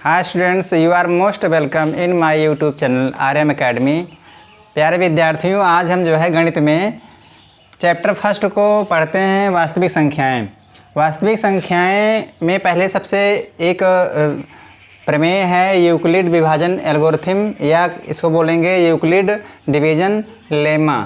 Hi students, you are most welcome in my YouTube channel Aryam academy. प्यारे विद्यार्थियों, आज हम जो है गणित में चैप्टर फर्स्ट को पढ़ते हैं, वास्तविक संख्याएं। वास्तविक संख्याएं में पहले सबसे एक प्रमेय है यूक्लिड विभाजन एल्गोरिथम, या इसको बोलेंगे यूक्लिड डिवीजन लेमा।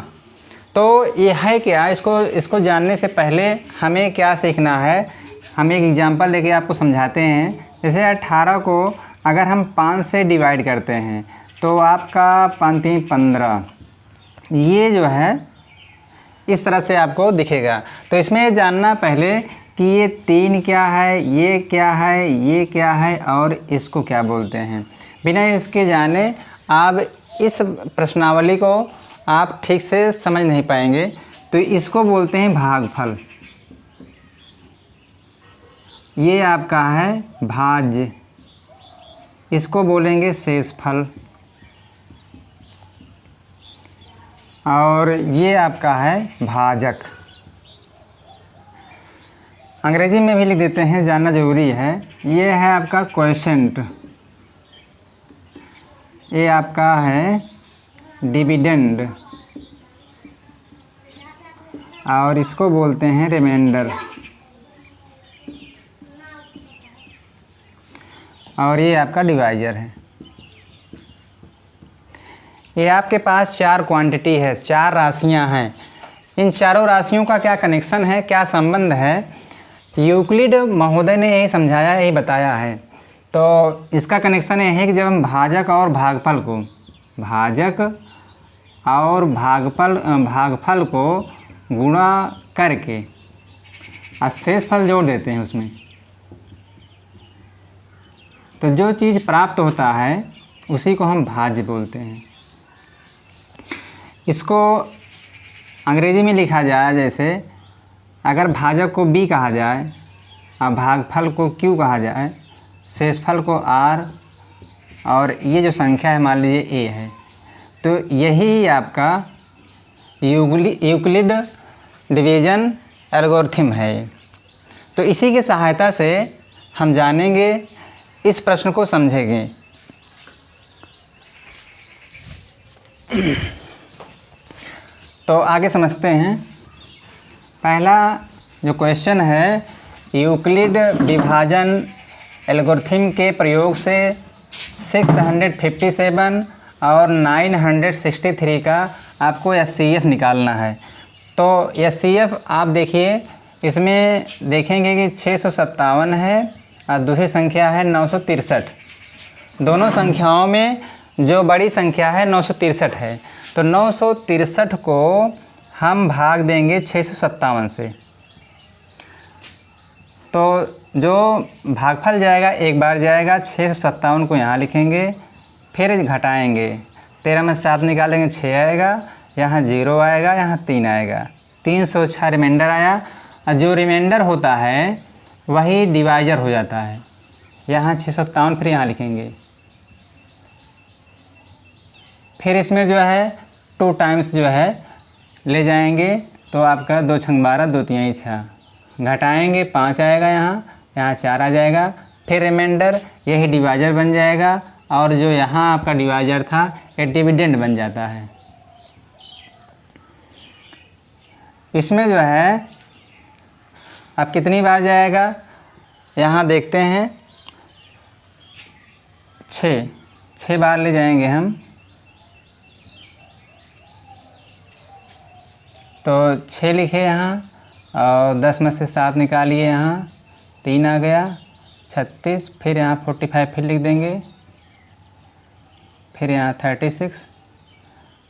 तो यह है क्या, इसको जानने से पहले हमें क्या सीखना है, हम एक एग्जांपल लेके आपको समझाते हैं। जैसे 18 को अगर हम 5 से डिवाइड करते हैं तो आपका 5 3 15, ये जो है इस तरह से आपको दिखेगा। तो इसमें जानना पहले कि ये 3 क्या है, ये क्या है, ये क्या है और इसको क्या बोलते हैं। बिना इसके जाने आप इस प्रश्नावली को आप ठीक से समझ नहीं पाएंगे। तो इसको बोलते हैं भागफल, ये आपका है भाज्य, इसको बोलेंगे शेषफल, और ये आपका है भाजक। अंग्रेजी में भी लिख देते हैं, जानना ज़रूरी है। ये है आपका क्वोशेंट, ये आपका है डिविडेंड, और इसको बोलते हैं रिमाइंडर, और ये आपका डिवाइजर है। ये आपके पास 4 क्वांटिटी है, 4 राशियां हैं। इन चारों राशियों का क्या कनेक्शन है, क्या संबंध है, यूक्लिड महोदय ने यही समझाया, यही बताया है। तो इसका कनेक्शन ये है कि जब हम भाजक और भागफल को भागफल को गुणा करके और शेषफल जोड़ देते हैं उसमें, तो जो चीज़ प्राप्त होता है उसी को हम भाज्य बोलते हैं। इसको अंग्रेजी में लिखा जाए, जैसे अगर भाजक को B कहा जाए और भागफल को Q कहा जाए, शेषफल को R, और ये जो संख्या है मान लीजिए A है, तो यही आपका यूक्लिड डिवीजन एल्गोरिथम है। तो इसी की सहायता से हम जानेंगे, इस प्रश्न को समझेंगे। तो आगे समझते हैं। पहला जो क्वेश्चन है, यूक्लिड विभाजन एल्गोरिथम के प्रयोग से 657 और 963 का आपको एचसीएफ निकालना है। तो एचसीएफ आप देखिए, इसमें देखेंगे कि 657 है और दूसरी संख्या है 963। दोनों संख्याओं में जो बड़ी संख्या है 963 है। तो 963 को हम भाग देंगे 657 से, तो जो भागफल जाएगा एक बार जाएगा, 657 को यहाँ लिखेंगे, फिर घटाएंगे, 13 में 7 निकालेंगे 6 आएगा, यहाँ 0 आएगा, यहाँ 3 आएगा, 306 रिमाइंडर आया। और जो रिमाइंडर होता है वही डिवाइजर हो जाता है। यहाँ 657 फिर यहाँ लिखेंगे, फिर इसमें जो है 2 टाइम्स जो है ले जाएंगे, तो आपका 2 छंग 12, 2 3 6, घटाएंगे 5 आएगा, यहाँ 4 आ जाएगा, फिर रिमाइंडर, यही डिवाइजर बन जाएगा, और जो यहाँ आपका डिवाइजर था ये डिविडेंड बन जाता है। इसमें जो है अब कितनी बार जाएगा, यहाँ देखते हैं, 6 बार ले जाएंगे हम। तो 6 लिखे यहाँ, और 10 में से 7 निकालिए, यहाँ 3 आ गया, 36, फिर यहाँ 45 फिर लिख देंगे, फिर यहाँ 36,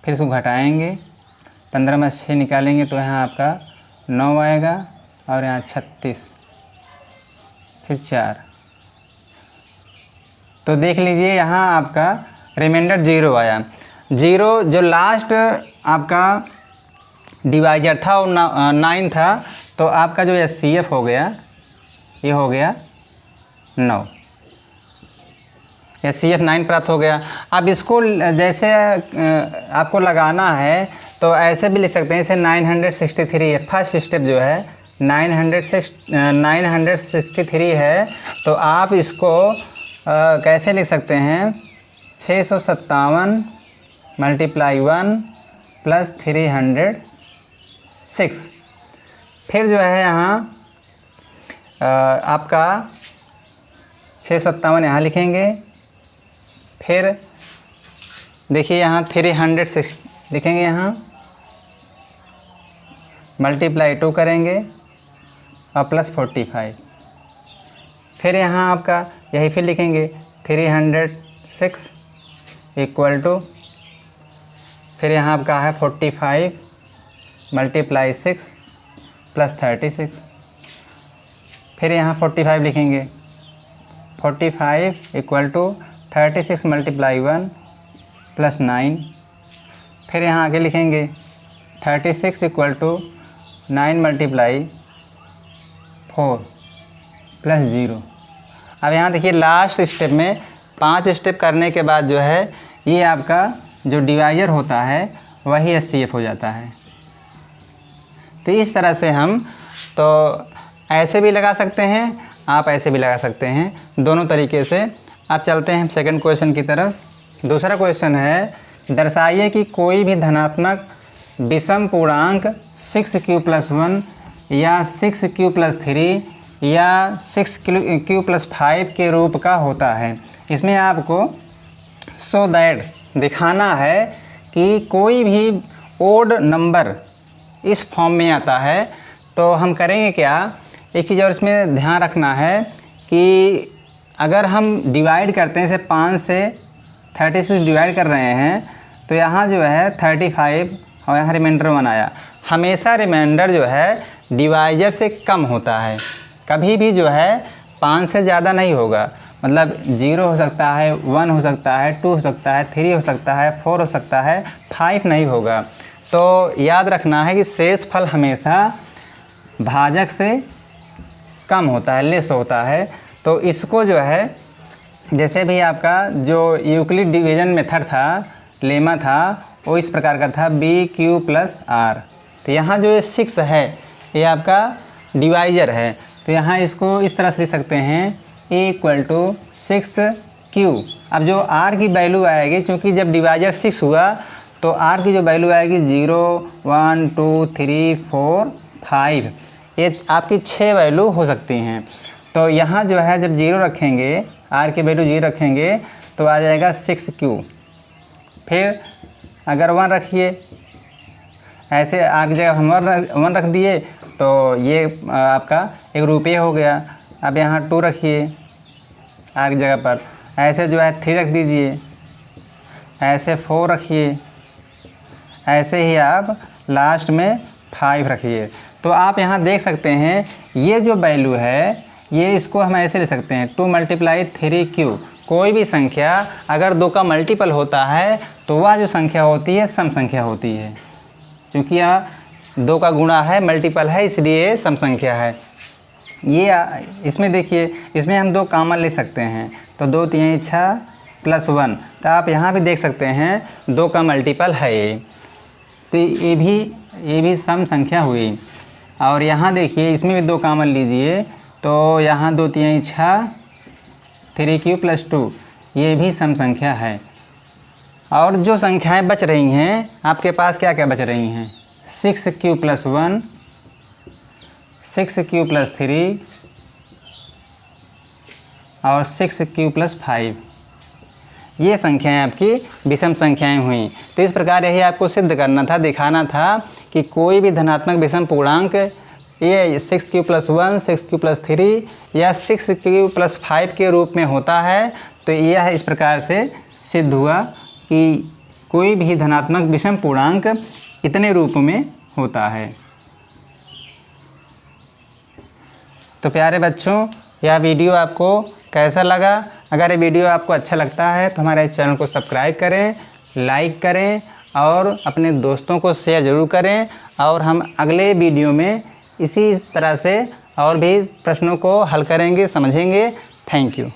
फिर इसको घटाएंगे, 15 में 6 निकालेंगे तो यहाँ आपका 9 आएगा, और यहाँ 36, फिर 4। तो देख लीजिए यहाँ आपका रिमाइंडर 0 आया। 0 जो लास्ट आपका डिवाइजर था वो 9 था, तो आपका जो एचसीएफ हो गया, ये हो गया 9, एचसीएफ 9 प्राप्त हो गया। अब इसको जैसे आपको लगाना है तो ऐसे भी लिख सकते हैं, जैसे 963 है, फर्स्ट स्टेप जो है 963 है, तो आप इसको कैसे लिख सकते हैं 657 मल्टीप्लाई 1 प्लस 306। फिर जो है यहाँ आपका 657 यहाँ लिखेंगे, फिर देखिए यहाँ 306 लिखेंगे, यहाँ मल्टीप्लाई 2 करेंगे और प्लस 45। फिर यहाँ आपका यही फिर लिखेंगे 306 इक्वल टू, फिर यहाँ आपका है 45 मल्टीप्लाई 6 प्लस 36। फिर यहाँ 45 लिखेंगे, 45 इक्वल टू 36 मल्टीप्लाई 1 प्लस 9। फिर यहाँ आगे लिखेंगे 36 इक्वल टू 9 मल्टीप्लाई 4 प्लस 0। अब यहाँ देखिए लास्ट स्टेप में 5 स्टेप करने के बाद जो है ये आपका जो डिवाइजर होता है वही HCF हो जाता है। तो इस तरह से हम तो ऐसे भी लगा सकते हैं, आप ऐसे भी लगा सकते हैं, दोनों तरीके से। अब चलते हैं सेकंड क्वेश्चन की तरफ। दूसरा क्वेश्चन है, दर्शाइए कि कोई भी धनात्मक विषम पूर्णांक 6q + 1 या 6q + 3 या 6q + 5 के रूप का होता है। इसमें आपको सो दैट दिखाना है कि कोई भी ओड नंबर इस फॉर्म में आता है। तो हम करेंगे क्या, एक चीज़ और इसमें ध्यान रखना है कि अगर हम डिवाइड करते हैं, जैसे 5 से 36 डिवाइड कर रहे हैं, तो यहाँ जो है 35 और यहाँ रिमाइंडर 1 आया। हमेशा रिमाइंडर जो है डिवाइजर से कम होता है, कभी भी जो है 5 से ज़्यादा नहीं होगा। मतलब 0 हो सकता है, 1 हो सकता है, 2 हो सकता है, 3 हो सकता है, 4 हो सकता है, 5 नहीं होगा। तो याद रखना है कि शेषफल हमेशा भाजक से कम होता है, लेस होता है। तो इसको जो है, जैसे भी आपका जो यूक्लिड डिवीजन मेथड था, लेमा था, वो इस प्रकार का था BQ + R। तो यहाँ जो ये 6 है ये आपका डिवाइजर है, तो यहाँ इसको इस तरह से लिख सकते हैं A = 6Q। अब जो R की वैल्यू आएगी, क्योंकि जब डिवाइजर 6 हुआ तो R की जो वैल्यू आएगी 0, 1, 2, 3, 4, 5, ये आपकी 6 वैल्यू हो सकती हैं। तो यहाँ जो है जब 0 रखेंगे, R की वैल्यू 0 रखेंगे तो आ जाएगा 6Q। फिर अगर 1 रखिए, ऐसे आगे जगह हम 1 रख दिए तो ये आपका एक रुपये हो गया। अब यहाँ 2 रखिए आगे जगह पर, ऐसे जो है 3 रख दीजिए, ऐसे 4 रखिए, ऐसे ही आप लास्ट में 5 रखिए। तो आप यहाँ देख सकते हैं ये जो वैल्यू है, ये इसको हम ऐसे ले सकते हैं 2 × 3Q। कोई भी संख्या अगर 2 का मल्टीपल होता है तो वह जो संख्या होती है सम संख्या होती है। क्योंकि यहाँ 2 का गुणा है, मल्टीपल है, इसलिए सम संख्या है। ये इसमें देखिए, इसमें हम 2 कॉमन ले सकते हैं, तो 2 × 3 = 6 + 1। तो आप यहाँ भी देख सकते हैं 2 का मल्टीपल है ये, तो ये भी सम संख्या हुई। और यहाँ देखिए इसमें भी 2 कॉमन लीजिए, तो यहाँ 2 × 3 = 6, 3Q + 2, ये भी सम संख्या है। और जो संख्याएं बच रही हैं आपके पास, क्या क्या बच रही हैं, 6Q + 1, 6Q + 3 और 6Q + 5, ये संख्याएं आपकी विषम संख्याएं हुई। तो इस प्रकार यही आपको सिद्ध करना था, दिखाना था कि कोई भी धनात्मक विषम पूर्णांक ये 6Q + 1, 6Q + 3 या 6Q + 5 के रूप में होता है। तो यह इस प्रकार से सिद्ध हुआ कि कोई भी धनात्मक विषम पूर्णांक इतने रूप में होता है। तो प्यारे बच्चों, यह वीडियो आपको कैसा लगा? अगर ये वीडियो आपको अच्छा लगता है तो हमारे चैनल को सब्सक्राइब करें, लाइक करें और अपने दोस्तों को शेयर ज़रूर करें। और हम अगले वीडियो में इसी तरह से और भी प्रश्नों को हल करेंगे, समझेंगे। Thank you.